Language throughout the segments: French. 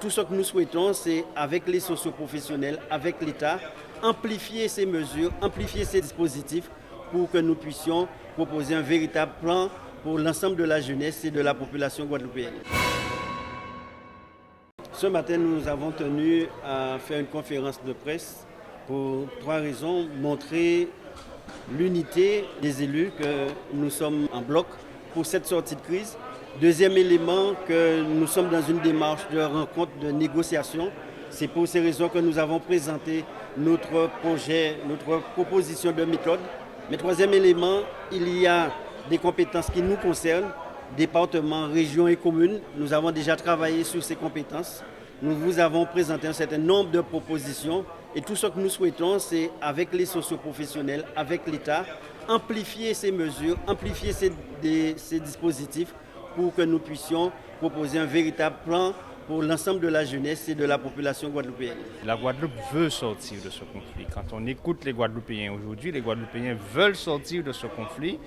Tout ce que nous souhaitons, c'est avec les socioprofessionnels, avec l'État, amplifier ces mesures, amplifier ces dispositifs pour que nous puissions proposer un véritable plan pour l'ensemble de la jeunesse et de la population guadeloupéenne. Ce matin, nous avons tenu à faire une conférence de presse pour trois raisons. Montrer l'unité des élus, que nous sommes en bloc pour cette sortie de crise. Deuxième élément, que nous sommes dans une démarche de rencontre, de négociation. C'est pour ces raisons que nous avons présenté notre projet, notre proposition de méthode. Mais troisième élément, il y a des compétences qui nous concernent, départements, régions et communes. Nous avons déjà travaillé sur ces compétences. Nous vous avons présenté un certain nombre de propositions et tout ce que nous souhaitons, c'est avec les socioprofessionnels, avec l'État, amplifier ces mesures, amplifier ces dispositifs pour que nous puissions proposer un véritable plan pour l'ensemble de la jeunesse et de la population guadeloupéenne. La Guadeloupe veut sortir de ce conflit. Quand on écoute les Guadeloupéens aujourd'hui, les Guadeloupéens veulent sortir de ce conflit.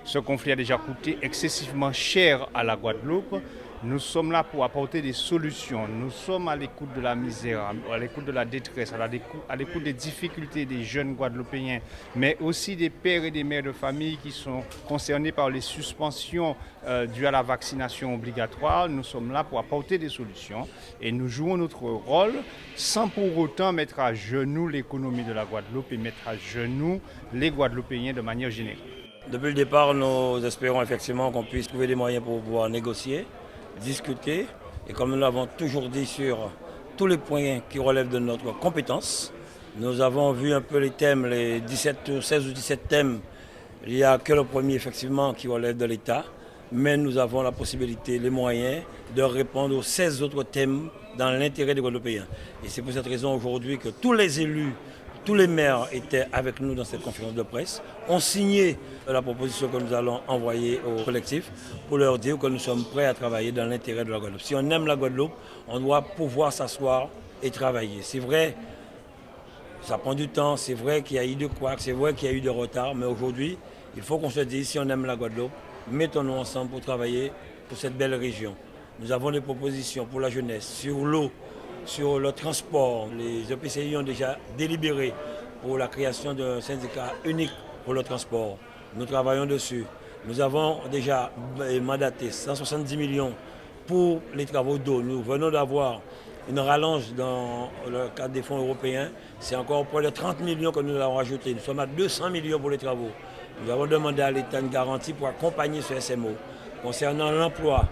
Ce conflit a déjà coûté excessivement cher à la Guadeloupe. Nous sommes là pour apporter des solutions. Nous sommes à l'écoute de la misère, à l'écoute de la détresse, à l'écoute des difficultés des jeunes Guadeloupéens, mais aussi des pères et des mères de famille qui sont concernés par les suspensions dues à la vaccination obligatoire. Nous sommes là pour apporter des solutions et nous jouons notre rôle sans pour autant mettre à genoux l'économie de la Guadeloupe et mettre à genoux les Guadeloupéens de manière générale. Depuis le départ, nous espérons effectivement qu'on puisse trouver des moyens pour pouvoir négocier, discuter, et comme nous l'avons toujours dit sur tous les points qui relèvent de notre compétence. Nous avons vu un peu les thèmes, les 16 ou 17 thèmes. Il n'y a que le premier effectivement qui relève de l'État, mais nous avons la possibilité, les moyens de répondre aux 16 autres thèmes dans l'intérêt des Guadeloupéens. Et c'est pour cette raison aujourd'hui que tous les élus, tous les maires étaient avec nous dans cette conférence de presse, ont signé la proposition que nous allons envoyer au collectif pour leur dire que nous sommes prêts à travailler dans l'intérêt de la Guadeloupe. Si on aime la Guadeloupe, on doit pouvoir s'asseoir et travailler. C'est vrai, ça prend du temps, c'est vrai qu'il y a eu de couacs, c'est vrai qu'il y a eu de retard, mais aujourd'hui, il faut qu'on se dise, si on aime la Guadeloupe, mettons-nous ensemble pour travailler pour cette belle région. Nous avons des propositions pour la jeunesse, sur l'eau, sur le transport. Les EPCI ont déjà délibéré pour la création d'un syndicat unique pour le transport. Nous travaillons dessus. Nous avons déjà mandaté 170 millions pour les travaux d'eau. Nous venons d'avoir une rallonge dans le cadre des fonds européens. C'est encore près de 30 millions que nous avons rajouté. Nous sommes à 200 millions pour les travaux. Nous avons demandé à l'État une garantie pour accompagner ce SMO. Concernant l'emploi,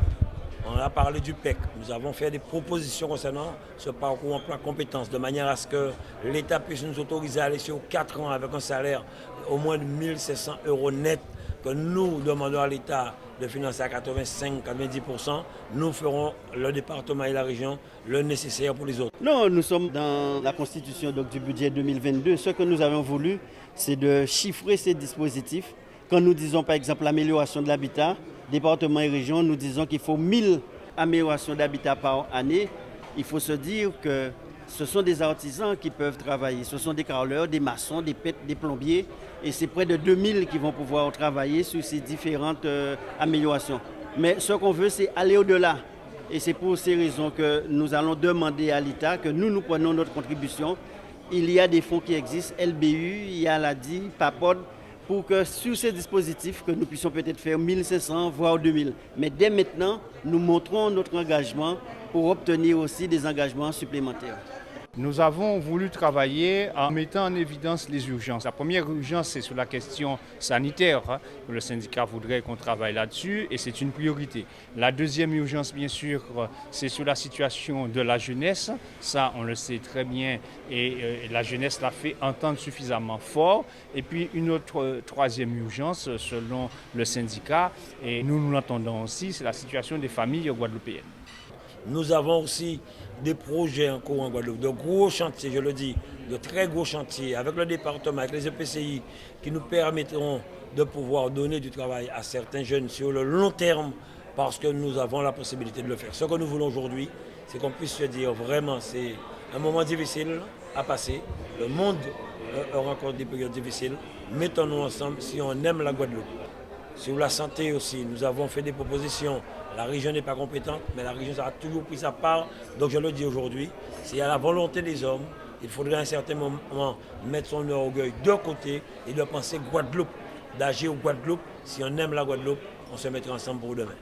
on a parlé du PEC. Nous avons fait des propositions concernant ce parcours emploi compétences de manière à ce que l'État puisse nous autoriser à aller sur 4 ans avec un salaire au moins de 1 700 € net que nous demandons à l'État de financer à 85-90%. Nous ferons, le département et la région, le nécessaire pour les autres. Non, nous sommes dans la constitution donc, du budget 2022. Ce que nous avons voulu, c'est de chiffrer ces dispositifs. Quand nous disons par exemple l'amélioration de l'habitat, département et région, nous disons qu'il faut 1000 améliorations d'habitat par année. Il faut se dire que ce sont des artisans qui peuvent travailler. Ce sont des carreleurs, des maçons, des pêtres, des plombiers. Et c'est près de 2000 qui vont pouvoir travailler sur ces différentes améliorations. Mais ce qu'on veut, c'est aller au-delà. Et c'est pour ces raisons que nous allons demander à l'État que nous prenons notre contribution. Il y a des fonds qui existent, LBU, il y a l'ADI, PAPOD, pour que sur ces dispositifs, que nous puissions peut-être faire 1500, voire 2000. Mais dès maintenant, nous montrons notre engagement pour obtenir aussi des engagements supplémentaires. Nous avons voulu travailler en mettant en évidence les urgences. La première urgence, c'est sur la question sanitaire. Le syndicat voudrait qu'on travaille là-dessus et c'est une priorité. La deuxième urgence, bien sûr, c'est sur la situation de la jeunesse. Ça, on le sait très bien et la jeunesse l'a fait entendre suffisamment fort. Et puis une autre troisième urgence, selon le syndicat, et nous l'entendons aussi, c'est la situation des familles guadeloupéennes. Nous avons aussi des projets en cours en Guadeloupe, de gros chantiers, je le dis, de très gros chantiers avec le département, avec les EPCI, qui nous permettront de pouvoir donner du travail à certains jeunes sur le long terme parce que nous avons la possibilité de le faire. Ce que nous voulons aujourd'hui, c'est qu'on puisse se dire vraiment, c'est un moment difficile à passer. Le monde aura encore des périodes difficiles. Mettons-nous ensemble si on aime la Guadeloupe. Sur la santé aussi, nous avons fait des propositions La région n'est pas compétente, mais la région a toujours pris sa part. Donc je le dis aujourd'hui, s'il y a la volonté des hommes, il faudrait à un certain moment mettre son orgueil de côté et de penser Guadeloupe, d'agir au Guadeloupe. Si on aime la Guadeloupe, on se mettra ensemble pour demain.